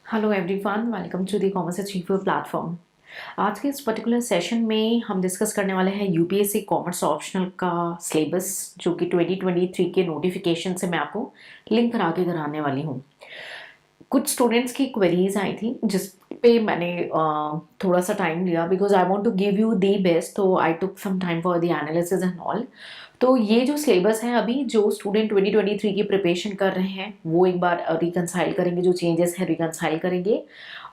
Hello everyone, welcome to the commerce achiever platform. आज के इस पर्टिकुलर सेशन में हम डिस्कस करने वाले हैं यूपीएससी कॉमर्स ऑप्शनल का सिलेबस, जो कि 2023 के नोटिफिकेशन से मैं आपको लिंक करा के कराने वाली हूँ। कुछ स्टूडेंट्स की क्वेरीज आई थी जिस पे मैंने थोड़ा सा टाइम लिया, because I want to give you the best, तो I took some time for the analysis and all. तो ये जो सिलेबस है, अभी जो स्टूडेंट 2023 की प्रिपरेशन कर रहे हैं वो एक बार रिकंसाइल करेंगे, जो चेंजेस है रिकंसाइल करेंगे।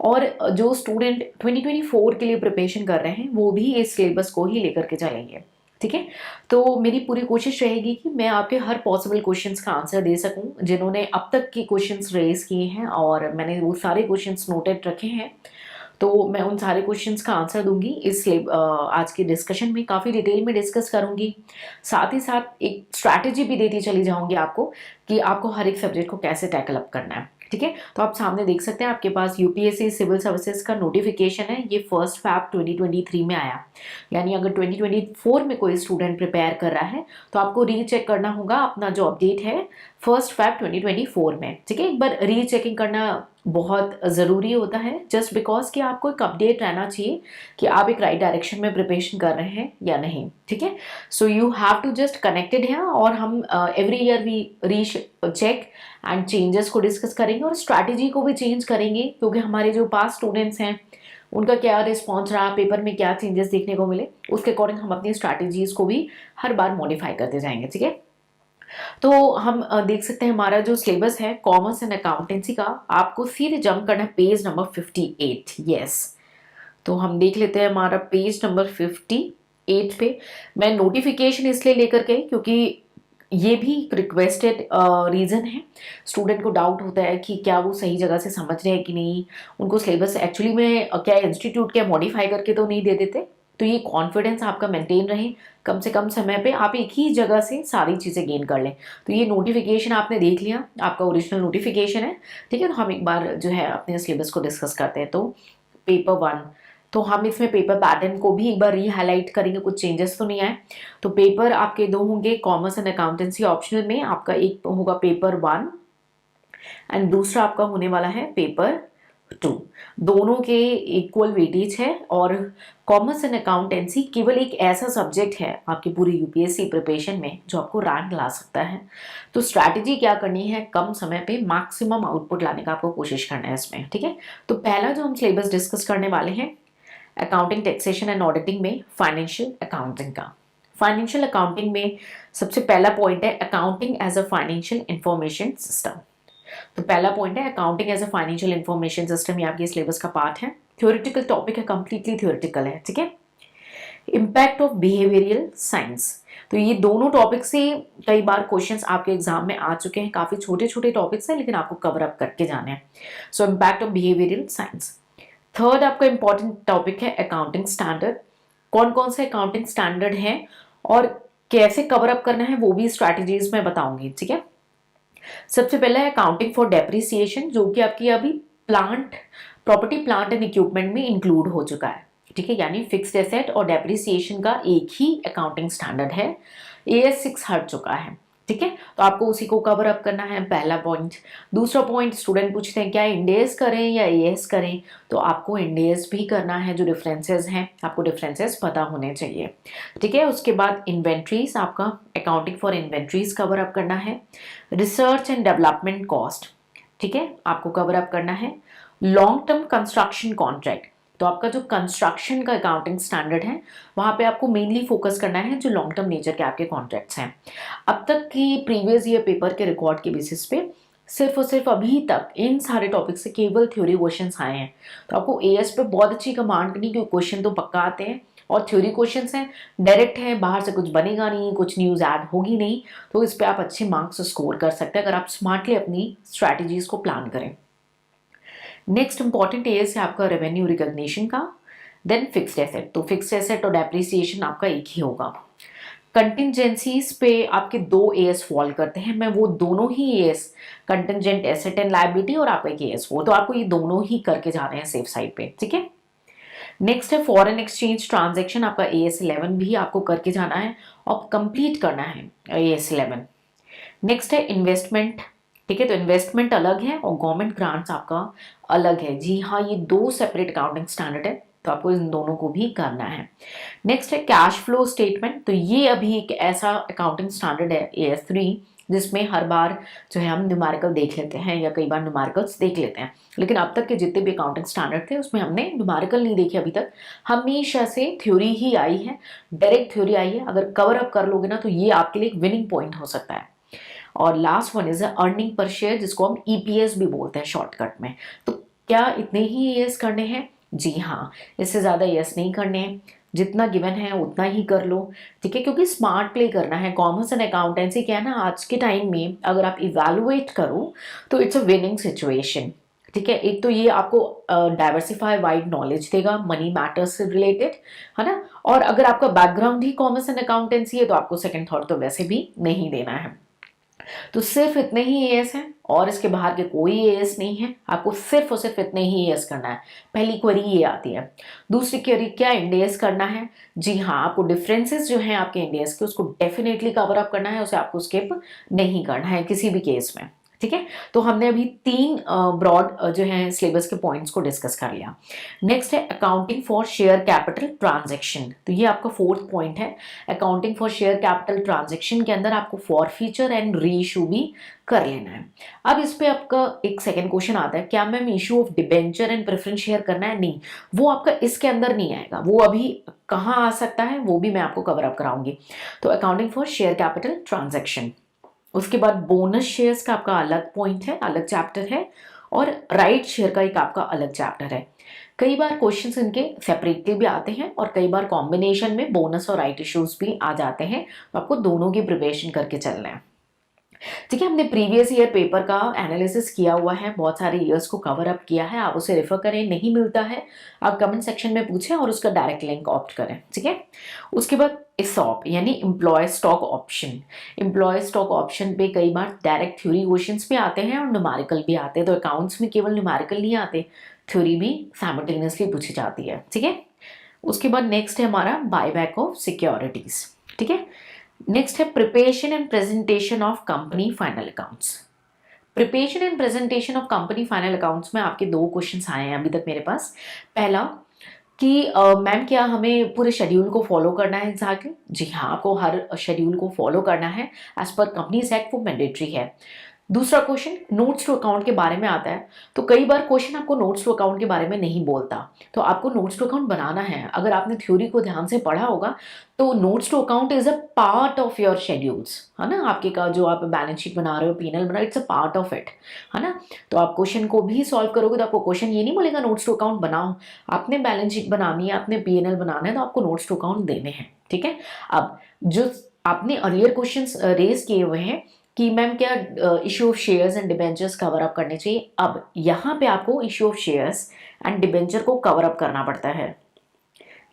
और जो स्टूडेंट 2024 के लिए प्रिपरेशन कर रहे हैं वो भी इस सिलेबस को ही लेकर के चलेंगे। ठीक है, तो मेरी पूरी कोशिश रहेगी कि मैं आपके हर पॉसिबल क्वेश्चंस का आंसर दे सकूं जिन्होंने अब तक के क्वेश्चंस रेज किए हैं, और मैंने वो सारे क्वेश्चंस नोटेड रखे हैं। तो मैं उन सारे क्वेश्चंस का आंसर दूंगी इसलिए आज के डिस्कशन में काफ़ी डिटेल में डिस्कस करूंगी। साथ ही साथ एक स्ट्रैटेजी भी देती चली जाऊंगी आपको कि आपको हर एक सब्जेक्ट को कैसे टैकल अप करना है। ठीक है, तो आप सामने देख सकते हैं आपके पास यूपीएससी सिविल सर्विसेज का नोटिफिकेशन है। ये 1 फरवरी 2023 में आया, यानी अगर 2024 में कोई स्टूडेंट प्रिपेयर कर रहा है तो आपको रीचेक करना होगा अपना जो अपडेट है 1 फरवरी 2024 में। ठीक है, एक बार रीचेकिंग करना बहुत ज़रूरी होता है, जस्ट बिकॉज कि आपको एक अपडेट रहना चाहिए कि आप एक राइट डायरेक्शन में प्रिपरेशन कर रहे हैं या नहीं। ठीक है, so you have to just connected है, और हम every year we recheck and changes को डिस्कस करेंगे और स्ट्रैटेजी को भी चेंज करेंगे, क्योंकि हमारे जो पास स्टूडेंट्स हैं उनका क्या रिस्पॉन्स रहा, पेपर में क्या चेंजेस देखने को मिले, उसके अकॉर्डिंग हम अपनी स्ट्रैटेजीज को भी हर बार मॉडिफाई करते जाएंगे। ठीक है, तो हम देख सकते हैं हमारा जो सिलेबस है कॉमर्स एंड अकाउंटेंसी का, आपको सीधे जंप करना है पेज नंबर 58। यस, तो हम देख लेते हैं हमारा पेज नंबर 58 पे। मैं नोटिफिकेशन इसलिए लेकर के क्योंकि ये भी रिक्वेस्टेड रीज़न है। स्टूडेंट को डाउट होता है कि क्या वो सही जगह से समझ रहे हैं कि नहीं, उनको सिलेबस एक्चुअली में क्या इंस्टीट्यूट क्या मॉडिफाई करके तो नहीं दे देते। तो ये कॉन्फिडेंस आपका मेंटेन रहे, कम से कम समय पे आप एक ही जगह से सारी चीज़ें गेन कर लें। तो ये नोटिफिकेशन आपने देख लिया, आपका ओरिजिनल नोटिफिकेशन है। ठीक है, तो हम एक बार जो है अपने सिलेबस को डिस्कस करते हैं। तो पेपर 1, तो हम इसमें पेपर पैटर्न को भी एक बार री हाईलाइट करेंगे, कुछ चेंजेस तो नहीं आए। तो पेपर आपके दो होंगे कॉमर्स एंड अकाउंटेंसी ऑप्शनल में, आपका एक तो होगा पेपर 1 एंड दूसरा आपका होने वाला है पेपर 2। दोनों के इक्वल वेटेज है, और कॉमर्स एंड अकाउंटेंसी केवल एक ऐसा सब्जेक्ट है आपकी पूरी यूपीएससी प्रिपरेशन में जो आपको रैंक ला सकता है। तो स्ट्रैटेजी क्या करनी है, कम समय पे मैक्सिमम आउटपुट लाने का आपको कोशिश करना है इसमें। ठीक है, तो पहला जो हम सिलेबस डिस्कस करने वाले हैं अकाउंटिंग, टैक्सेशन एंड ऑडिटिंग में फाइनेंशियल अकाउंटिंग का। फाइनेंशियल अकाउंटिंग में सबसे पहला पॉइंट है accounting as a financial information system. तो पहला पॉइंट है accounting as a financial information system, ये आपके सिलेबस का पार्ट है। थ्योरेटिकल टॉपिक है, कंप्लीटली थ्योरेटिकल है। ठीक है, इम्पैक्ट ऑफ बिहेवियरल साइंस, तो ये दोनों टॉपिक से कई बार क्वेश्चंस आपके एग्जाम में आ चुके हैं। काफी छोटे छोटे टॉपिक्स हैं लेकिन आपको कवर अप करके जाने हैं। सो impact of behavioural science. Third आपका इंपॉर्टेंट टॉपिक है अकाउंटिंग स्टैंडर्ड। कौन कौन से अकाउंटिंग स्टैंडर्ड हैं और कैसे कवर अप करना है वो भी स्ट्रैटेजीज में बताऊंगी। ठीक है, सबसे पहला है अकाउंटिंग फॉर डेप्रिसिएशन, जो कि आपकी अभी plant property plant and equipment में इंक्लूड हो चुका है। ठीक है, यानी फिक्स्ड एसेट और डेप्रिसिएशन का एक ही अकाउंटिंग स्टैंडर्ड है। AS 6 हट चुका है। ठीक है, तो आपको उसी को कवर अप करना है, पहला पॉइंट। दूसरा पॉइंट, स्टूडेंट पूछते हैं क्या इंडेस करें या AS करें, तो आपको इंडेस भी करना है। जो डिफरेंसेस हैं आपको डिफरेंसेस पता होने चाहिए। ठीक है, उसके बाद इन्वेंट्रीज, आपका accounting for inventories cover up करना है। रिसर्च एंड डेवलपमेंट कॉस्ट, ठीक है, आपको कवर अप करना है। लॉन्ग टर्म कंस्ट्रक्शन कॉन्ट्रैक्ट, तो आपका जो कंस्ट्रक्शन का अकाउंटिंग स्टैंडर्ड है वहां पे आपको मेनली फोकस करना है जो लॉन्ग टर्म नेचर के आपके कॉन्ट्रैक्ट्स हैं। अब तक की प्रीवियस ईयर पेपर के रिकॉर्ड के बेसिस पे सिर्फ और सिर्फ अभी तक इन सारे टॉपिक से केवल थ्योरी क्वेश्चंस आए हैं। तो आपको AS पे बहुत अच्छी कमांड करनी, क्योंकि क्वेश्चन तो पक्का आते हैं और थ्योरी क्वेश्चंस हैं, डायरेक्ट है, बाहर से कुछ बनेगा नहीं, कुछ न्यूज़ ऐड होगी नहीं। तो इस पे आप अच्छे मार्क्स स्कोर कर सकते हैं अगर आप स्मार्टली अपनी स्ट्रैटेजीज को प्लान करें। नेक्स्ट इंपॉर्टेंट एएस है आपका रेवेन्यू रिकॉग्निशन का। देन फिक्स्ड एसेट, तो फिक्स्ड एसेट और डेप्रिसिएशन आपका एक ही होगा। कंटिजेंसीज पे आपके दो AS फॉल करते हैं, मैं वो दोनों ही AS, contingent asset and liability और आपका एक AS वो, तो आपको ये दोनों ही करके जाने हैं सेफ साइड पे। ठीक है, नेक्स्ट है फॉरेन एक्सचेंज ट्रांजैक्शन, आपका AS 11 भी आपको करके जाना है और कंप्लीट करना है AS 11। नेक्स्ट है इन्वेस्टमेंट ठीक है। तो इन्वेस्टमेंट अलग है और गवर्नमेंट ग्रांट्स आपका अलग है। जी हाँ, ये दो सेपरेट अकाउंटिंग स्टैंडर्ड है, तो आपको इन दोनों को भी करना है। नेक्स्ट है कैश फ्लो स्टेटमेंट। तो ये अभी एक ऐसा अकाउंटिंग स्टैंडर्ड है AS3 जिसमें हर बार जो है हम न्यूमेरिकल देख लेते हैं या कई बार न्यूमेरिकल्स देख लेते हैं, लेकिन अब तक के जितने भी अकाउंटिंग स्टैंडर्ड थे उसमें हमने न्यूमेरिकल नहीं देखे अभी तक। हमेशा से थ्योरी ही आई है, डायरेक्ट थ्योरी आई है। अगर कवर अप कर लोगे ना तो ये आपके लिए एक विनिंग पॉइंट हो सकता है। और last one is earning per share, जिसको हम EPS भी बोलते हैं शॉर्टकट में। तो क्या इतने ही ES करने हैं? जी हाँ, इससे ज़्यादा ES नहीं करने हैं, जितना गिवन है उतना ही कर लो, ठीक है। क्योंकि स्मार्ट प्ले करना है। कॉमर्स एंड अकाउंटेंसी क्या है ना, आज के टाइम में अगर आप इवेलुएट करो तो इट्स अ विनिंग सिचुएशन, ठीक है। एक तो ये आपको डाइवर्सिफाई वाइड नॉलेज देगा मनी मैटर्स से रिलेटेड, है ना। और अगर आपका background he commerce and accountancy है तो आपको सेकंड थॉट तो वैसे भी नहीं देना है। तो सिर्फ इतने ही एएस हैं और इसके बाहर के कोई एएस नहीं है। आपको सिर्फ और सिर्फ इतने ही एएस करना है। पहली क्वेरी ये आती है। दूसरी क्वेरी, क्या इंडेस करना है? जी हाँ, आपको डिफरेंसेस जो हैं आपके इंडेस के उसको डेफिनेटली कवर अप करना है, उसे आपको स्किप नहीं करना है किसी भी केस में, ठीक है। तो हमने अभी 3 ब्रॉड जो है सिलेबस के पॉइंट्स को डिस्कस कर लिया। नेक्स्ट है accounting for share capital transaction. तो ये आपका 4th पॉइंट है। Accounting for share capital transaction के अंदर आपको फॉरफीचर एंड रीइशू भी कर लेना है। अब इस पे आपका एक सेकंड क्वेश्चन आता है, क्या ma'am issue of debenture and preference share करना है? नहीं, वो आपका इसके अंदर नहीं आएगा। वो अभी कहाँ आ सकता है वो भी मैं आपको कवर अप कराऊंगी। तो accounting for share capital transaction. उसके बाद बोनस शेयर्स का आपका अलग पॉइंट है, अलग चैप्टर है। और राइट शेयर का एक आपका अलग चैप्टर है। कई बार क्वेश्चंस इनके सेपरेटली भी आते हैं और कई बार कॉम्बिनेशन में बोनस और राइट इश्यूज भी आ जाते हैं, तो आपको दोनों की प्रिपरेशन करके चलना है, ठीक है। हमने प्रीवियस ईयर पेपर का एनालिसिस किया हुआ है, बहुत सारे ईयर्स को कवर अप किया है, आप उसे रेफर करें। नहीं मिलता है आप कमेंट सेक्शन में पूछें और उसका डायरेक्ट लिंक ऑप्ट करें, ठीक है। उसके बाद ESOP यानी employ stock option. Employ stock option पे कई बार डायरेक्ट थ्योरी क्वेश्चंस भी आते हैं और न्यूमेरिकल भी आते हैं। तो अकाउंट्स में केवल न्यूमेरिकल नहीं आते, थ्योरी भी साइमल्टेनियसली पूछी जाती है, ठीक है। उसके बाद नेक्स्ट है हमारा बायबैक ऑफ सिक्योरिटीज, ठीक है। नेक्स्ट है preparation and presentation of company final accounts. Preparation and presentation of company final accounts में आपके 2 क्वेश्चंस आए हैं अभी तक मेरे पास। पहला कि मैम क्या हमें पूरे शेड्यूल को फॉलो करना है एग्जैक्टली? जी हाँ, आपको हर शेड्यूल को फॉलो करना है, एज पर कंपनीज एक्ट वो मैंडेटरी है। दूसरा क्वेश्चन नोट्स टू अकाउंट के बारे में आता है। तो कई बार क्वेश्चन आपको नोट्स टू अकाउंट के बारे में नहीं बोलता, तो आपको नोट्स टू अकाउंट बनाना है। अगर आपने थ्योरी को ध्यान से पढ़ा होगा तो notes to account is a part of your schedules, है ना। आपके का जो आप बैलेंस शीट बना रहे हो, P&L बना रहे हो, it's a part of it, है ना। तो आप क्वेश्चन को भी सॉल्व करोगे तो आपको क्वेश्चन ये नहीं बोलेगा नोट्स टू अकाउंट बनाओ। आपने बैलेंस शीट बनानी है, आपने P&L बनाना है, तो आपको नोट्स टू अकाउंट देने हैं, ठीक है। अब जो आपने अर्लियर क्वेश्चंस रेज किए हुए हैं कि मैम क्या issue of shares and debentures cover up करने चाहिए, अब यहाँ पे आपको issue of shares and debenture को कवर अप करना पड़ता है।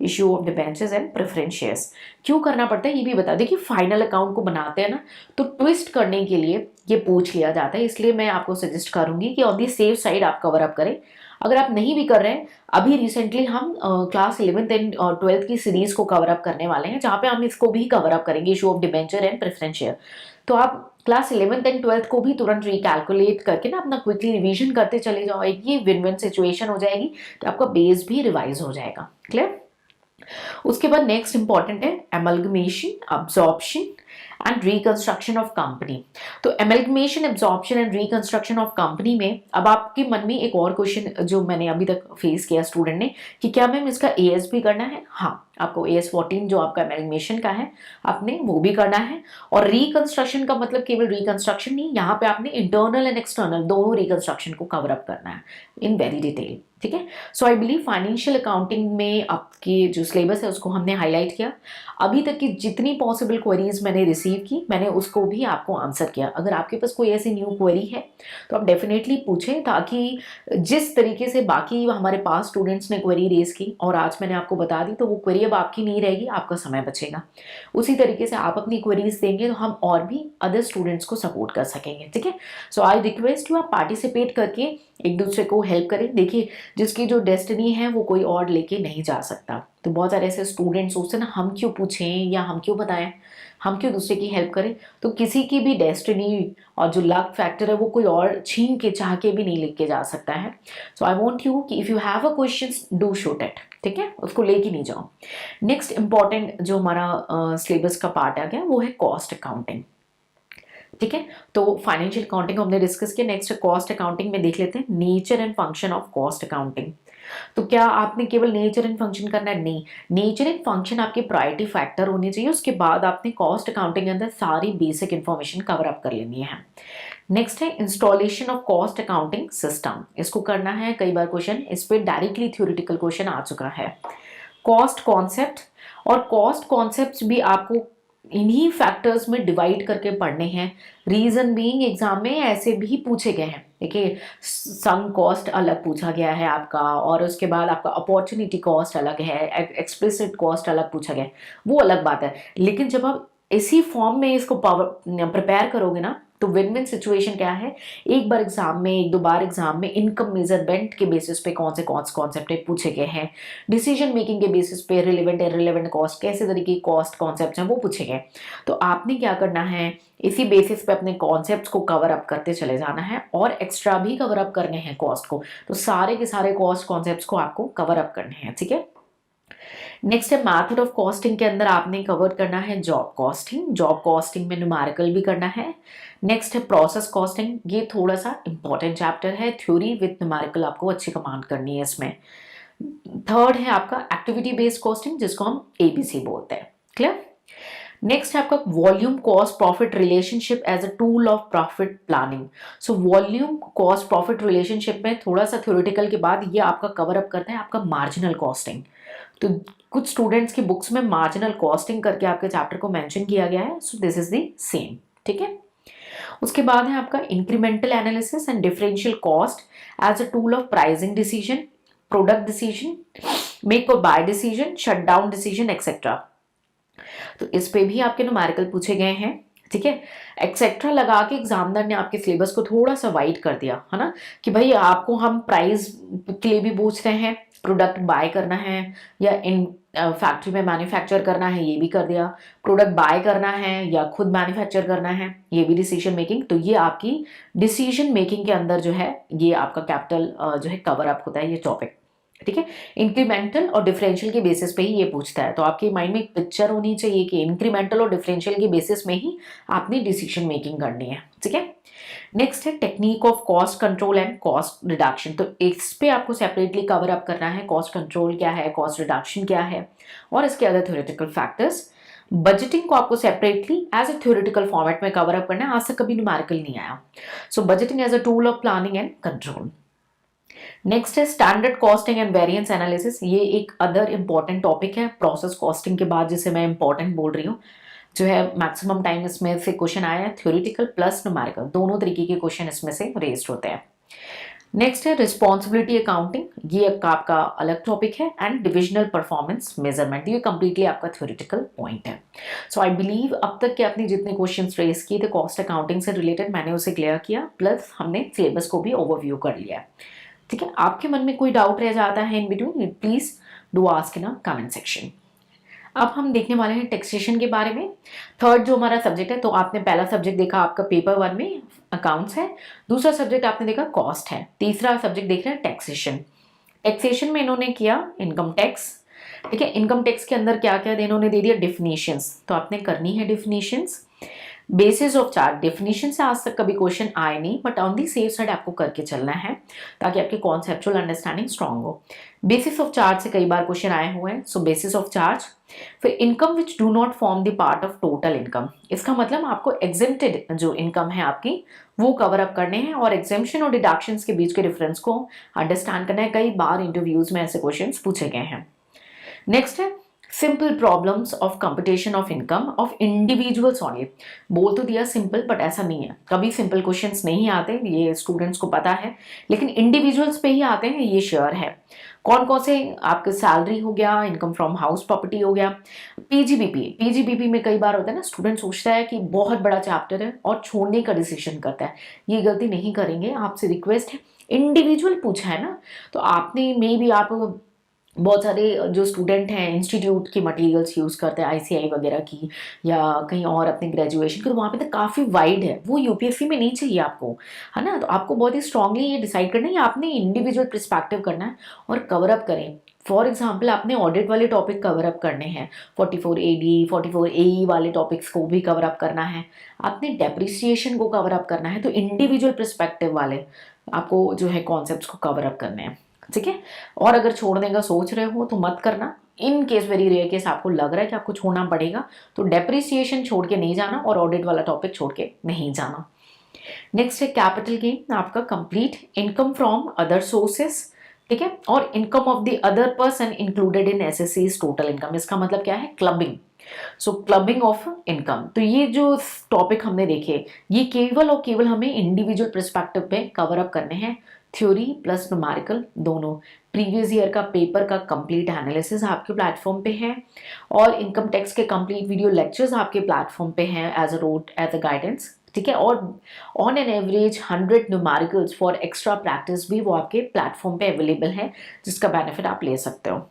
Issue of debentures and preference shares क्यों करना पड़ता है ये भी बता दें। कि फाइनल अकाउंट को बनाते हैं ना, तो ट्विस्ट करने के लिए ये पूछ लिया जाता है, इसलिए मैं आपको सजेस्ट करूंगी कि ऑन दी सेफ साइड आप कवर अप करें। अगर आप नहीं भी कर रहे हैं, अभी रिसेंटली हम क्लास 11th एंड 12th की सीरीज को कवर अप करने वाले हैं, जहाँ पे हम इसको भी कवर अप करेंगे, issue of debenture and preference share. तो आप क्लास 11th एंड 12th को भी तुरंत रिकैलकुलेट करके ना अपना क्विकली रिवीजन करते चले जाओ। एक ये विन विन सिचुएशन हो जाएगी कि आपका बेस भी रिवाइज हो जाएगा। क्लियर? उसके बाद नेक्स्ट इंपॉर्टेंट है amalgamation, absorption and reconstruction of company. तो amalgamation, absorption and reconstruction of company में अब आपके मन में एक और क्वेश्चन जो मैंने अभी तक फेस किया स्टूडेंट ने कि क्या मैम इसका AS भी करना है? हाँ, आपको AS14 जो आपका एमलगमेशन का है आपने वो भी करना है। और रिकंस्ट्रक्शन का मतलब केवल रिकंस्ट्रक्शन नहीं, यहाँ पे आपने इंटरनल एंड एक्सटर्नल दोनों रिकंस्ट्रक्शन को कवर अप करना है इन वेरी डिटेल, ठीक है। सो आई बिलीव फाइनेंशियल अकाउंटिंग में आपकी जो सिलेबस है उसको हमने हाईलाइट किया। अभी तक की जितनी पॉसिबल क्वेरीज मैंने रिसीव की मैंने उसको भी आपको आंसर किया। अगर आपके पास कोई ऐसी न्यू क्वेरी है तो आप डेफिनेटली पूछें, ताकि जिस तरीके से बाकी हमारे पास स्टूडेंट्स ने क्वेरी रेज की और आज मैंने आपको बता दी, तो वो क्वेरी अब आपकी नहीं रहेगी, आपका समय बचेगा। उसी तरीके से आप अपनी क्वेरीज देंगे तो हम और भी अदर स्टूडेंट्स को सपोर्ट कर सकेंगे, ठीक है। सो आई रिक्वेस्ट यू, आप पार्टिसिपेट करके एक दूसरे को हेल्प करें। देखिए, जिसकी जो डेस्टिनी है वो कोई और लेके नहीं जा सकता। तो बहुत सारे ऐसे स्टूडेंट्स सोचते हैं ना, हम क्यों पूछें या हम क्यों बताएं, हम क्यों दूसरे की हेल्प करें। तो किसी की भी डेस्टिनी और जो लक फैक्टर है वो कोई और छीन के चाह के भी नहीं लेके जा सकता है। सो आई वॉन्ट यू कि if you have a question do shoot it, ठीक है, उसको लेके नहीं जाओ। नेक्स्ट इंपॉर्टेंट जो हमारा सिलेबस का पार्ट आ गया वो है कॉस्ट अकाउंटिंग, ठीक है। तो फाइनेंशियल अकाउंटिंग हमने डिस्कस किया। नेक्स्ट कॉस्ट अकाउंटिंग में देख लेते हैं nature and function of cost accounting. तो क्या आपने केवल नेचर एंड फंक्शन करना है? नहीं, नेचर एंड फंक्शन आपके प्रायोरिटी फैक्टर होने चाहिए, उसके बाद आपने कॉस्ट अकाउंटिंग के अंदर सारी बेसिक इंफॉर्मेशन कवर अप कर लेनी है। नेक्स्ट है installation of cost accounting system, इसको करना है। कई बार क्वेश्चन इस पे डायरेक्टली थ्योरेटिकल क्वेश्चन आ चुका है। कॉस्ट कॉन्सेप्ट, और कॉस्ट कॉन्सेप्ट भी आपको इन्हीं फैक्टर्स में डिवाइड करके पढ़ने हैं। रीजन बीइंग एग्जाम में ऐसे भी पूछे गए हैं। देखिए, सम कॉस्ट अलग पूछा गया है आपका, और उसके बाद आपका अपॉर्चुनिटी कॉस्ट अलग है, एक्सप्लिसिट कॉस्ट अलग पूछा गया है, वो अलग बात है। लेकिन जब आप इसी फॉर्म में इसको प्रिपेयर करोगे ना, तो विन विन सिचुएशन क्या है, एक बार एग्जाम में, एक दो बार एग्जाम में इनकम मेजरमेंट के बेसिस पे कौन से कॉन्सेप्ट पूछे गए हैं, डिसीजन मेकिंग के बेसिस पे रिलेवेंट इररिलेवेंट कॉस्ट, कैसे तरीके की कॉस्ट कॉन्सेप्ट हैं वो पूछे गए। तो आपने क्या करना है, इसी बेसिस पे अपने कॉन्सेप्ट्स को कवर अप करते चले जाना है, और एक्स्ट्रा भी कवर अप करने हैं कॉस्ट को। तो सारे के सारे कॉस्ट कॉन्सेप्ट्स को आपको कवर अप करने हैं, ठीक है। नेक्स्ट है मैथड ऑफ कॉस्टिंग के अंदर आपने कवर करना है जॉब कॉस्टिंग। जॉब कॉस्टिंग में न्यूमेरिकल भी करना है। नेक्स्ट है प्रोसेस कॉस्टिंग, ये थोड़ा सा इंपॉर्टेंट चैप्टर है, थ्योरी विद न्यूमेरिकल आपको अच्छी कमांड करनी है इसमें। थर्ड है आपका एक्टिविटी बेस्ड कॉस्टिंग, जिसको हम एबीसी बोलते हैं। क्लियर। नेक्स्ट है आपका volume cost profit relationship as a tool of profit planning. So volume cost profit relationship में थोड़ा सा थ्योरेटिकल के बाद ये आपका कवर अप करता है आपका मार्जिनल कॉस्टिंग। तो कुछ स्टूडेंट्स की बुक्स में मार्जिनल कॉस्टिंग करके आपके चैप्टर को मेंशन किया गया है, so this is the same, ठीक है। उसके बाद है आपका incremental analysis and differential cost as a tool of pricing decision, product decision, make और buy decision, shut down decision etcetera. तो इस पे भी आपके न्यूमेरिकल पूछे गए हैं, ठीक है। एक्सेट्रा लगा के एग्जामिनर ने आपके सिलेबस को थोड़ा सा वाइड कर दिया है ना, कि भाई आपको हम प्राइस के लिए भी पूछ रहे हैं, प्रोडक्ट बाय करना है या इन फैक्ट्री में मैन्युफैक्चर करना है, ये भी कर दिया। प्रोडक्ट बाय करना है या खुद मैन्युफैक्चर करना है, ये भी डिसीजन मेकिंग। तो ये आपकी डिसीजन मेकिंग के अंदर जो है ये आपका कैपिटल जो है कवर अप होता है ये टॉपिक, ठीक है। इंक्रीमेंटल और डिफरेंशियल के बेसिस पे ही ये पूछता है। तो आपके माइंड में एक पिक्चर होनी चाहिए कि इंक्रीमेंटल और डिफरेंशियल के बेसिस में ही आपने डिसीजन मेकिंग करनी है, ठीक है। नेक्स्ट है technique of cost control and cost reduction. तो इस पे आपको सेपरेटली कवर अप करना है, कॉस्ट कंट्रोल क्या है, कॉस्ट रिडक्शन क्या है, और इसके अदर थ्योरेटिकल फैक्टर्स। बजटिंग को आपको separately as a theoretical format में कवर अप करना है, आज तक कभी न्यूमेरिकल नहीं आया। So budgeting as a tool of planning and control. Next है standard costing and variance analysis, ये एक अदर इंपॉर्टेंट टॉपिक है प्रोसेस कॉस्टिंग के बाद, जिसे मैं इंपॉर्टेंट बोल रही हूँ। जो है मैक्सिमम टाइम इसमें से क्वेश्चन आया है, थ्योरेटिकल प्लस न्यूमेरिकल, दोनों तरीके के क्वेश्चन इसमें से रेज्ड होते हैं। नेक्स्ट है रिस्पॉन्सिबिलिटी अकाउंटिंग, ये आपका अलग टॉपिक है। एंड डिविजनल परफॉर्मेंस मेजरमेंट, ये कंप्लीटली आपका थ्योरेटिकल पॉइंट है। सो आई बिलीव अब तक के आपने जितने क्वेश्चंस रेज किए थे कॉस्ट अकाउंटिंग से रिलेटेड, मैंने उसे क्लियर किया, प्लस हमने सिलेबस को भी ओवरव्यू कर लिया है, ठीक है। आपके मन में कोई डाउट रह जाता है in between, please do ask in a comment section. अब हम देखने वाले हैं टैक्सेशन के बारे में। थर्ड जो हमारा सब्जेक्ट है, तो आपने पहला सब्जेक्ट देखा आपका पेपर 1 में अकाउंट्स है, दूसरा सब्जेक्ट आपने देखा कॉस्ट है, तीसरा सब्जेक्ट देख रहे हैं टैक्सेशन। टैक्सेशन में इन्होंने किया इनकम टैक्स, ठीक है। इनकम टैक्स के अंदर क्या क्या इन्होंने दे दिया, डिफिनीशंस, तो आपने करनी है definitions. Basis of charge, definition से आज तक कभी क्वेश्चन आए नहीं, but on the safe side आपको करके चलना है ताकि आपकी कॉन्सेप्चुअल अंडरस्टैंडिंग स्ट्रांग हो। बेसिस ऑफ चार्ज से कई बार क्वेश्चन आए हुए हैं, सो बेसिस ऑफ चार्ज। फिर income which do not form the part of total income, इसका मतलब आपको एग्जेम्प्टेड जो इनकम है आपकी वो कवर अप करने हैं, और एग्जेम्पशन और डिडक्शंस के बीच के डिफरेंस को अंडरस्टैंड करना है। कई बार इंटरव्यूज में ऐसे क्वेश्चन पूछे गए हैं। नेक्स्ट है simple problems of competition of income of individuals only. बोल तो दिया सिंपल, बट ऐसा नहीं है, कभी सिंपल क्वेश्चंस नहीं आते, ये स्टूडेंट्स को पता है, लेकिन इंडिविजुअल्स पे ही आते हैं, ये श्योर है। कौन कौन से, आपके सैलरी हो गया, इनकम फ्रॉम हाउस प्रॉपर्टी हो गया, पीजीबीपी। पीजीबीपी में कई बार होता है ना, स्टूडेंट सोचता है कि बहुत बड़ा चैप्टर है और छोड़ने का डिसीजन करता है, ये गलती नहीं करेंगे, आपसे रिक्वेस्ट है। इंडिविजुअल पूछा है ना, तो आपने मे भी आप बहुत सारे जो स्टूडेंट हैं इंस्टीट्यूट की मटेरियल्स यूज़ करते हैं आईसीआई वगैरह की, या कहीं और अपने ग्रेजुएशन की, तो वहाँ पे तो काफ़ी वाइड है, वो यूपीएससी में नहीं चाहिए आपको, है ना। तो आपको बहुत ही स्ट्रांगली ये डिसाइड करना है, या आपने इंडिविजुअल पर्सपेक्टिव करना है और कवर अप करें। फॉर एग्जाम्पल आपने ऑडिट वाले टॉपिक कवर अप करने हैं, 44 AD 44 AE वाले टॉपिक्स को भी कवर अप करना है, आपने डेप्रिसिएशन को कवर अप करना है, तो इंडिविजुअल पर्सपेक्टिव वाले आपको जो है कॉन्सेप्ट्स को कवर अप करने हैं, ठीक है। और अगर छोड़ने का सोच रहे हो तो मत करना, in case very rare case आपको लग रहा है कि आपको छोड़ना पड़ेगा, तो डेप्रिसिएशन छोड़ के नहीं जाना और ऑडिट वाला टॉपिक छोड़ के नहीं जाना। नेक्स्ट है कैपिटल गेन, आपका complete income from other sources, ठीक है, और income of the other person included in assessee's total income. इसका मतलब क्या है, clubbing, so clubbing of income. तो ये जो टॉपिक हमने देखे, ये केवल और केवल हमें इंडिविजुअल पर्सपेक्टिव पे कवर अप करने हैं, थ्योरी प्लस न्यूमेरिकल दोनों। प्रीवियस ईयर का पेपर का कंप्लीट एनालिसिस आपके प्लेटफॉर्म पे है, और इनकम टैक्स के कंप्लीट वीडियो लेक्चर्स आपके प्लेटफॉर्म पे हैं as a road as a guidance, ठीक है। और on an average 100 numericals for extra practice भी वो आपके प्लेटफॉर्म पे अवेलेबल है, जिसका बेनिफिट आप ले सकते हो।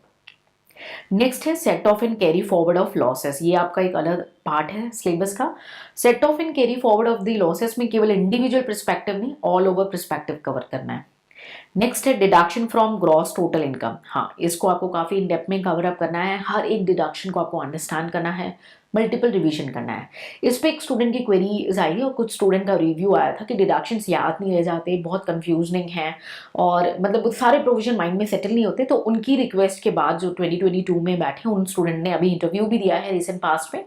नेक्स्ट है set of and carry forward of losses, ये आपका एक अलग पार्ट है सिलेबस का। Set of and carry forward of the losses में केवल इंडिविजुअल पर्सपेक्टिव नहीं, ऑल ओवर पर्सपेक्टिव कवर करना है। नेक्स्ट है deduction from gross total income, हाँ इसको आपको काफी इन डेप्थ में कवर अप करना है, हर एक डिडक्शन को आपको अंडरस्टैंड करना है, मल्टीपल रिवीजन करना है। इस पे एक स्टूडेंट की क्वेरी आई और कुछ स्टूडेंट का रिव्यू आया था कि डिडक्शंस याद नहीं रह जाते, बहुत कंफ्यूजनिंग है, और मतलब सारे प्रोविजन माइंड में सेटल नहीं होते। तो उनकी रिक्वेस्ट के बाद जो 2022 में बैठे उन स्टूडेंट ने अभी इंटरव्यू भी दिया है रिसेंट पास्ट में।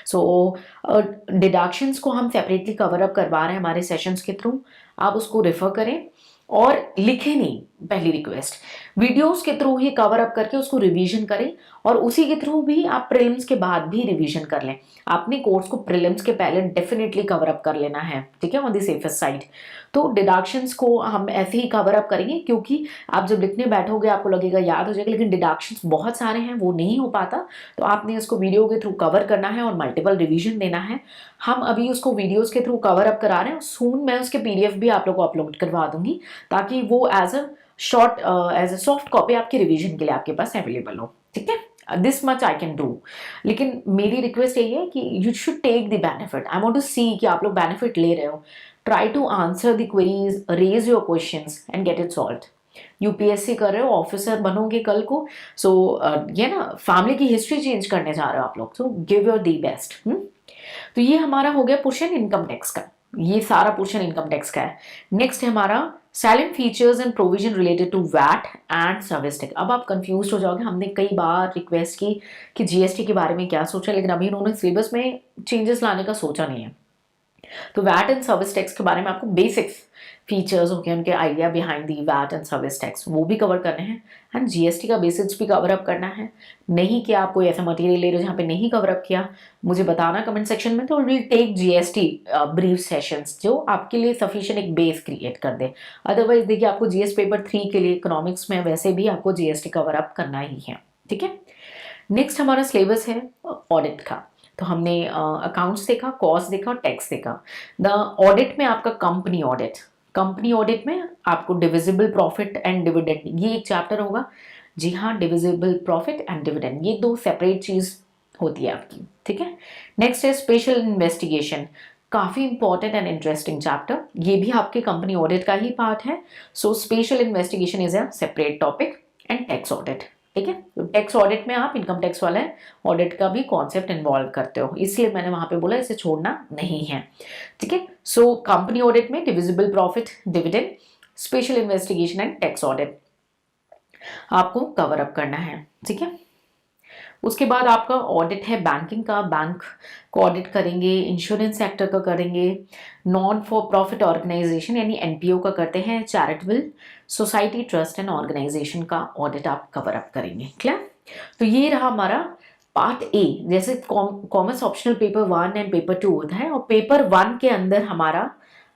सो डिडक्शंस को हम सेपरेटली कवर अप करवा रहे हैं हमारे सेशंस के थ्रू, आप उसको रेफर करें और लिखे नहीं, पहली रिक्वेस्ट वीडियोस के थ्रू ही कवर अप करके उसको रिवीजन करें, और उसी के थ्रू भी आप प्रीलिम्स के बाद भी रिवीजन कर लें। आपने कोर्स को प्रीलिम्स के पहले डेफिनेटली कवर अप कर लेना है, ठीक है, ऑन द सेफेस्ट साइड। तो डिडक्शंस को हम ऐसे ही कवर अप करेंगे, क्योंकि आप जब लिखने बैठोगे आपको लगेगा याद हो जाएगा, लेकिन डिडक्शंस बहुत सारे हैं, वो नहीं हो पाता। तो आपने उसको वीडियो के थ्रू कवर करना है और मल्टीपल रिवीजन देना है। हम अभी उसको वीडियोज के थ्रू कवर अप करा रहे हैं, सून मैं उसके PDF भी आप लोग को अपलोड करवा दूंगी, ताकि वो as a short as a soft copy आपके रिवीजन के लिए आपके पास अवेलेबल हो, ठीक है। This much I can do, लेकिन मेरी रिक्वेस्ट यही है कि you should take the benefit, I want to see कि आप लोग बेनिफिट ले रहे हो। Try to answer the queries, raise your questions and get it solved. UPSC कर रहे हो, ऑफिसर बनोगे कल को, सो ये ना फैमिली की हिस्ट्री चेंज करने जा रहे हो आप लोग, so give your the best. तो ये हमारा हो गया पोर्शन इनकम टैक्स का, ये सारा पोर्शन इनकम टैक्स का है। नेक्स्ट है हमारा salient features and provision related to VAT and service tax. अब आप कंफ्यूज हो जाओगे, हमने कई बार रिक्वेस्ट की कि जीएसटी के बारे में क्या सोचा, लेकिन अभी उन्होंने सिलेबस में चेंजेस लाने का सोचा नहीं है। तो वैट एंड सर्विस टैक्स के बारे में आपको बेसिक्स फीचर्स हो गए, उनके idea behind the VAT and service tax, वो भी कवर करने हैं, एंड जीएसटी का बेसिक्स भी कवर अप करना है। नहीं कि आप कोई ऐसा मटेरियल ले रहे हो जहाँ पे नहीं कवर अप किया, मुझे बताना कमेंट सेक्शन में, तो will take GST brief sessions जो आपके लिए सफिशिएंट एक बेस क्रिएट कर दे। अदरवाइज देखिए आपको जीएस पेपर 3 के लिए इकोनॉमिक्स में वैसे भी आपको जीएसटी कवर अप करना ही है, ठीक है। नेक्स्ट हमारा सिलेबस है ऑडिट का। तो हमने अकाउंट्स देखा, कॉस्ट देखा, टैक्स देखा। द ऑडिट में आपका कंपनी ऑडिट, कंपनी ऑडिट में आपको डिविजिबल प्रॉफिट एंड डिविडेंड, ये एक चैप्टर होगा। जी हाँ, डिविजिबल प्रॉफिट एंड डिविडेंड, ये दो सेपरेट चीज होती है आपकी, ठीक है। नेक्स्ट है स्पेशल इन्वेस्टिगेशन, काफी इंपॉर्टेंट एंड इंटरेस्टिंग चैप्टर, ये भी आपके कंपनी ऑडिट का ही पार्ट है। So special investigation is a separate topic, and tax audit, ठीक है। तो टैक्स ऑडिट में आप इनकम टैक्स वाले ऑडिट का भी कॉन्सेप्ट इन्वॉल्व करते हो, इसलिए मैंने वहां पे बोला इसे छोड़ना नहीं है, ठीक है। सो कंपनी ऑडिट में divisible profit, dividend, special investigation and tax audit आपको कवर अप करना है, ठीक है। उसके बाद आपका ऑडिट है बैंकिंग का, बैंक को ऑडिट करेंगे, इंश्योरेंस सेक्टर का करेंगे, नॉन फॉर प्रॉफिट ऑर्गेनाइजेशन यानी एनपीओ का करते हैं, charitable society, trust and organization का ऑडिट आप कवर अप करेंगे, क्लियर। तो ये रहा हमारा पार्ट ए। जैसे commerce optional paper 1 and paper 2 होता है, और पेपर 1 के अंदर हमारा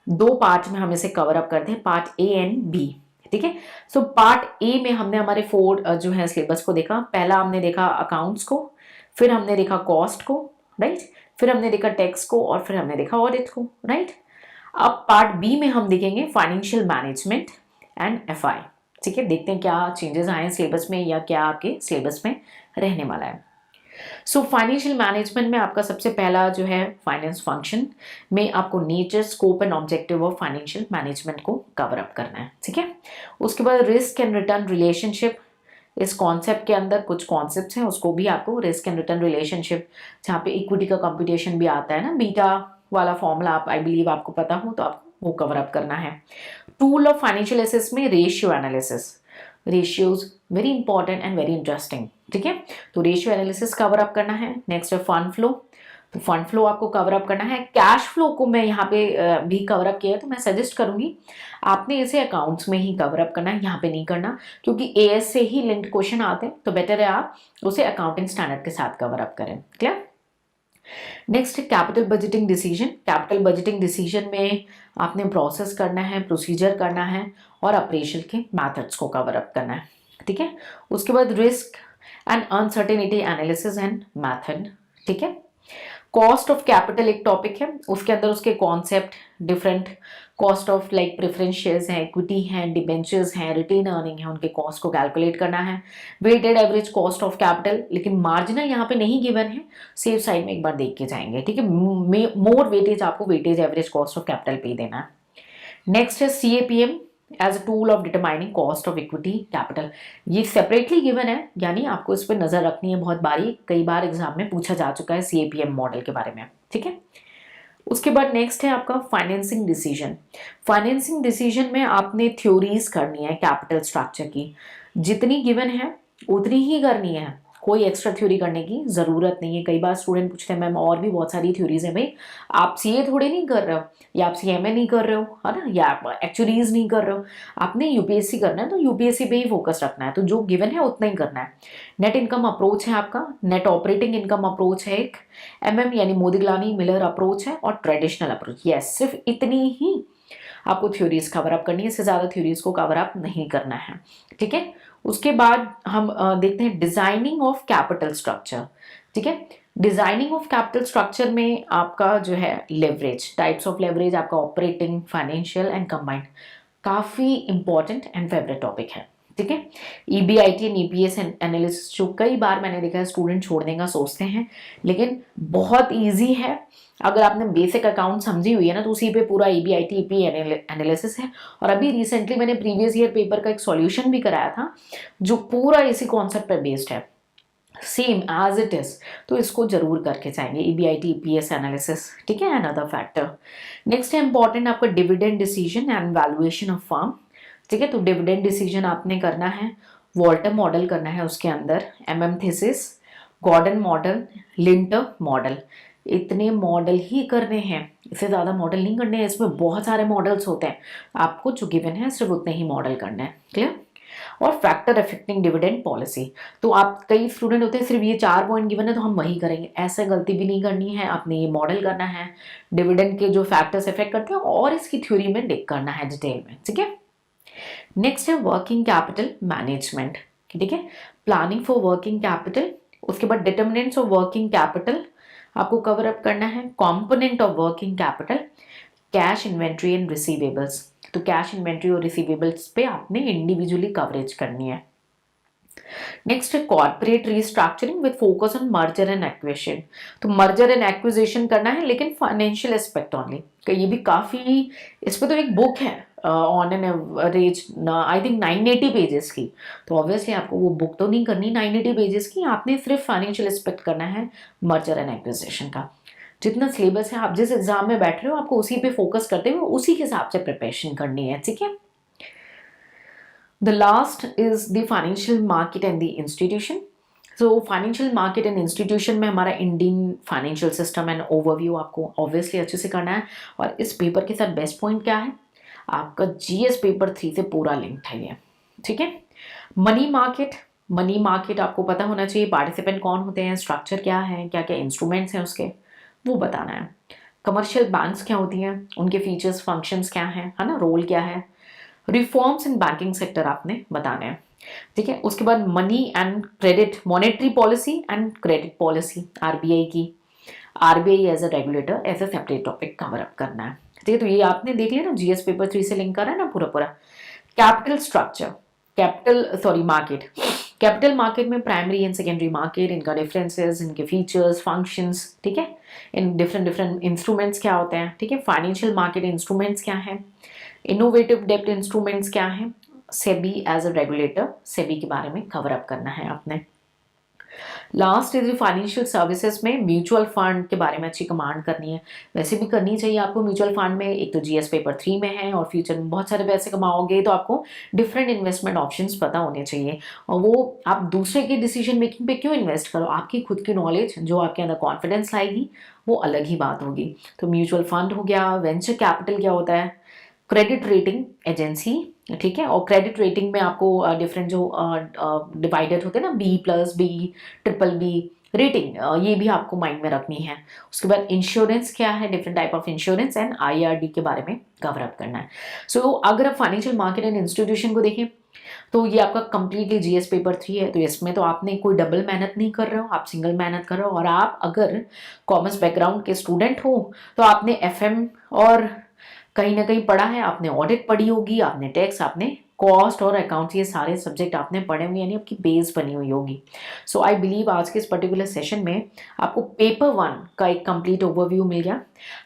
दो पार्ट में हम इसे कवर अप करते हैं, पार्ट ए एंड बी, ठीक है। सो पार्ट ए में हमने हमारे 4 जो है सिलेबस को देखा। पहला हमने देखा अकाउंट्स को, फिर हमने देखा कॉस्ट को, राइट, फिर हमने देखा टैक्स को, और फिर हमने देखा ऑडिट को, राइट। अब पार्ट बी में हम देखेंगे फाइनेंशियल मैनेजमेंट एंड एफआई, ठीक है, देखते हैं क्या चेंजेस आए हैं सिलेबस में या क्या आपके सिलेबस में रहने वाला है। सो फाइनेंशियल मैनेजमेंट में आपका सबसे पहला जो है फाइनेंस फंक्शन में आपको nature, scope and objective of financial management को कवर अप करना है। ठीक है, उसके बाद रिस्क एंड रिटर्न रिलेशनशिप, इस कॉन्सेप्ट के अंदर कुछ कॉन्सेप्ट्स हैं, उसको भी आपको रिस्क एंड रिटर्न रिलेशनशिप, जहाँ पे इक्विटी का कंप्यूटेशन भी आता है ना, बीटा वाला फॉर्मूला आप आई बिलीव आपको पता हो, तो आपको वो कवर अप करना है। टूल ऑफ फाइनेंशियल एसेस में ratio analysis, ratios very important and very interesting. ठीक है, तो रेशियो एनालिसिस कवर अप करना है। नेक्स्ट है फंड फ्लो, तो फंड फ्लो आपको कवर अप करना है। कैश फ्लो को मैं यहाँ पे भी कवर अप किया है, तो मैं सजेस्ट करूंगी आपने इसे अकाउंट्स में ही कवर अप करना है, यहाँ पे नहीं करना, क्योंकि एएस से ही लिंक्ड क्वेश्चन आते हैं, तो बेटर है आप उसे अकाउंटिंग स्टैंडर्ड के साथ कवर अप करें। Clear. Next capital budgeting decision, capital budgeting decision में आपने प्रोसेस करना है, प्रोसीजर करना है और ऑपरेशन के मेथड्स को कवर अप करना है। ठीक है, उसके बाद risk and uncertainty analysis and method. ठीक है, कॉस्ट ऑफ कैपिटल एक टॉपिक है, उसके अंदर उसके concept, different cost of like preference shares हैं, इक्विटी हैं, डिबेंचर्स हैं, रिटेन अर्निंग है, उनके कॉस्ट को कैलकुलेट करना है। Weighted average cost of capital, लेकिन मार्जिनल यहाँ पे नहीं गिवन है, सेफ साइड में एक बार देख के जाएंगे। ठीक है, मोर वेटेज आपको weightage average cost of capital पे देना है। नेक्स्ट है CAPM as a tool of determining cost of equity capital, ये सेपरेटली गिवन है, यानी आपको इस पर नजर रखनी है बहुत बारी, कई बार एग्जाम में पूछा जा चुका है सीएपीएम मॉडल के बारे में। ठीक है, उसके बाद नेक्स्ट है आपका फाइनेंसिंग डिसीजन। फाइनेंसिंग डिसीजन में आपने थ्योरीज करनी है कैपिटल स्ट्रक्चर की, जितनी गिवन है उतनी ही करनी है, कोई एक्स्ट्रा थ्योरी करने की जरूरत नहीं है। कई बार स्टूडेंट पूछते हैं मैम और भी बहुत सारी थ्योरीज है, भाई आप सीए थोड़ी नहीं कर रहे हो, या आप सीएमए नहीं कर रहे हो, है ना, या आप एक्चुअलीज नहीं कर रहे हो, आपने यूपीएससी करना है तो यूपीएससी पे ही फोकस रखना है, तो जो गिवन है उतना ही करना है। नेट इनकम अप्रोच है आपका, नेट ऑपरेटिंग इनकम अप्रोच है एक, एमएम यानी मोदिग्लानी मिलर अप्रोच है, और ट्रेडिशनल अप्रोच। यस, सिर्फ इतनी ही आपको थ्योरीज कवर अप करनी है, इससे ज्यादा थ्योरीज को कवर अप नहीं करना है। ठीक है, उसके बाद हम देखते हैं डिजाइनिंग ऑफ कैपिटल स्ट्रक्चर। ठीक है, डिजाइनिंग ऑफ कैपिटल स्ट्रक्चर में आपका जो है लेवरेज, टाइप्स ऑफ लेवरेज, आपका ऑपरेटिंग, फाइनेंशियल एंड कंबाइंड, काफी इंपॉर्टेंट एंड फेवरेट टॉपिक है। ठीक है, ईबीआईटी एंड ईपीएस एनालिसिस जो कई बार मैंने देखा है स्टूडेंट छोड़ने का सोचते हैं, लेकिन बहुत इजी है, अगर आपने बेसिक अकाउंट समझी हुई है ना, तो उसी पे पूरा ईबीआईटी ईपी एनालिसिस है। और अभी रिसेंटली मैंने प्रीवियस ईयर पेपर का एक सॉल्यूशन भी कराया था, जो पूरा इसी कॉन्सेप्ट पर बेस्ड है, सेम एज इट इज, तो इसको जरूर करके जाएंगे ईबीआईटी ईपीएस एनालिसिस। ठीक है, अनदर फैक्टर। नेक्स्ट है इंपॉर्टेंट आपका dividend decision and valuation of firm. ठीक है, तो डिविडेंड डिसीजन आपने करना है, वॉल्टर मॉडल करना है, उसके अंदर MM thesis, Gordon model, Lintner model, इतने मॉडल ही करने हैं, इससे ज़्यादा मॉडल नहीं करने हैं, इसमें बहुत सारे मॉडल्स होते हैं, आपको जो गिवन है सिर्फ उतने ही मॉडल करना है। क्लियर। और फैक्टर अफेक्टिंग डिविडेंड पॉलिसी, तो आप कई स्टूडेंट होते हैं सिर्फ ये 4 पॉइंट गिवन है तो हम वही करेंगे, ऐसा गलती भी नहीं करनी है, आपने ये मॉडल करना है, डिविडेंड के जो फैक्टर्स इफेक्ट करते हैं और इसकी थ्योरी में डिक करना है डिटेल में। ठीक है, नेक्स्ट है वर्किंग कैपिटल मैनेजमेंट। ठीक है, प्लानिंग फॉर वर्किंग कैपिटल, उसके बाद डिटर्मिनेंट्स ऑफ वर्किंग कैपिटल आपको कवर अप करना है, component of working capital, cash inventory and receivables, तो कैश इन्वेंट्री और रिसीवेबल्स पे आपने इंडिविजुअली कवरेज करनी है। नेक्स्ट है corporate restructuring with focus on merger and acquisition, तो मर्जर एंड एक्विजिशन करना है लेकिन फाइनेंशियल एस्पेक्ट ओनली, ये भी काफी, इस पे तो एक बुक है on an average I think 980 pages की, तो ऑब्वियसली आपको वो बुक तो नहीं करनी 980 पेजेस की, आपने सिर्फ फाइनेंशियल एस्पेक्ट करना है मर्जर एंड एक्विजिशन का। जितना सिलेबस है, आप जिस एग्जाम में बैठ रहे हो आपको उसी पे फोकस करते हुए उसी के हिसाब से प्रिपरेशन करनी है। ठीक है, the last is the financial market and the institution. So financial market and institution में हमारा Indian financial system and overview आपको ऑब्वियसली अच्छे से करना है, और इस पेपर के साथ बेस्ट पॉइंट क्या है, आपका जीएस पेपर 3 से पूरा लिंक्ड है ये। ठीक है, मनी मार्केट, मनी मार्केट आपको पता होना चाहिए, पार्टिसिपेंट कौन होते हैं, स्ट्रक्चर क्या है, क्या क्या इंस्ट्रूमेंट्स हैं उसके, वो बताना है। कमर्शियल बैंक्स क्या होती हैं, उनके फीचर्स, फंक्शंस क्या हैं, है ना, रोल क्या है। रिफॉर्म्स इन बैंकिंग सेक्टर आपने बताने हैं। ठीक है, उसके बाद money and credit, monetary policy and credit policy RBI की, RBI as a regulator as a separate topic cover up करना है। ठीक है, तो ये आपने देख लिया ना, जीएस पेपर 3 से लिंक करा है ना पूरा पूरा। Capital structure, market. Capital market में प्राइमरी एंड सेकेंडरी मार्केट, इनका डिफरेंसेस, इनके फीचर्स, फंक्शंस, ठीक है, इन डिफरेंट डिफरेंट इंस्ट्रूमेंट्स क्या होते हैं, ठीक है, फाइनेंशियल मार्केट इंस्ट्रूमेंट्स क्या हैं, इनोवेटिव डेब्ट इंस्ट्रूमेंट्स क्या हैं, SEBI as a regulator, SEBI के बारे में कवर अप करना है आपने। लास्ट इज फाइनेंशियल सर्विसेज में म्यूचुअल फंड के बारे में अच्छी कमांड करनी है, वैसे भी करनी चाहिए आपको म्यूचुअल फंड में। एक तो जीएस पेपर 3 में है और फ्यूचर में बहुत सारे पैसे कमाओगे तो आपको डिफरेंट इन्वेस्टमेंट ऑप्शंस पता होने चाहिए, और वो आप दूसरे के डिसीजन मेकिंग पे क्यों इन्वेस्ट करो, आपकी खुद की नॉलेज जो आपके अंदर कॉन्फिडेंस लाएगी वो अलग ही बात होगी। तो म्यूचुअल फंड हो गया, वेंचर कैपिटल क्या होता है, क्रेडिट रेटिंग एजेंसी, ठीक है, और क्रेडिट रेटिंग में आपको डिफरेंट जो डिवाइडेड होते हैं ना, B+, B, BBB रेटिंग, ये भी आपको माइंड में रखनी है। उसके बाद इंश्योरेंस क्या है, different type of insurance, and IRD के बारे में कवर अप करना है। सो अगर आप फाइनेंशियल मार्केट एंड इंस्टीट्यूशन को देखें तो ये आपका कंप्लीटली जीएस पेपर 3 है, तो इसमें तो आपने कोई डबल मेहनत नहीं कर रहे हो, आप सिंगल मेहनत कर रहे हो। और आप अगर कॉमर्स बैकग्राउंड के स्टूडेंट हो तो आपने FM और कहीं ना कहीं पढ़ा है, आपने ऑडिट पढ़ी होगी, आपने टैक्स, आपने कॉस्ट और अकाउंट्स, ये सारे सब्जेक्ट आपने पढ़े हुए, यानी आपकी बेस बनी हुई होगी। सो आई बिलीव आज के इस पर्टिकुलर सेशन में आपको पेपर 1 का एक कंप्लीट ओवरव्यू मिल गया।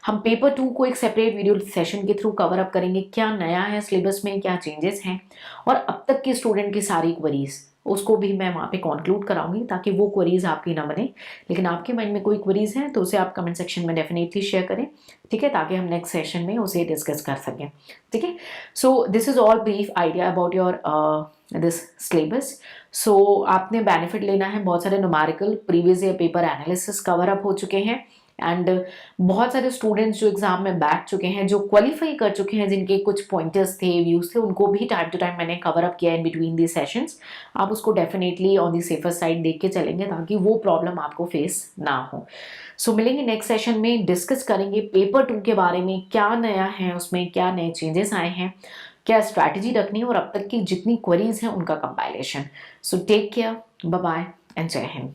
हम पेपर 2 को एक सेपरेट वीडियो सेशन के थ्रू कवर अप करेंगे, क्या नया है सिलेबस में, क्या चेंजेस हैं, और अब तक के स्टूडेंट की सारी क्वेरीज उसको भी मैं वहाँ पे कंक्लूड कराऊंगी, ताकि वो क्वेरीज आपकी ना बने। लेकिन आपके माइंड में कोई क्वेरीज हैं तो उसे आप कमेंट सेक्शन में डेफिनेटली शेयर करें, ठीक है, ताकि हम नेक्स्ट सेशन में उसे डिस्कस कर सकें, ठीक है। So this is all brief idea about your this syllabus. So आपने बेनिफिट लेना है, बहुत सारे numerical previous year paper analysis cover up हो चुके हैं, एंड बहुत सारे स्टूडेंट्स जो एग्जाम में बैठ चुके हैं, जो क्वालिफाई कर चुके हैं, जिनके कुछ पॉइंटर्स थे, व्यूज थे, उनको भी टाइम टू टाइम मैंने कवर अप किया इन बिटवीन दी सेशंस। आप उसको definitely on the safer side देख के चलेंगे, ताकि वो प्रॉब्लम आपको फेस ना हो। सो मिलेंगे नेक्स्ट सेशन में, डिस्कस करेंगे पेपर 2 के बारे में, क्या नया है उसमें, क्या नए चेंजेस आए हैं, क्या स्ट्रैटेजी रखनी है, और अब तक की जितनी क्वेरीज हैं उनका compilation. So take care, bye bye and Jai Hind.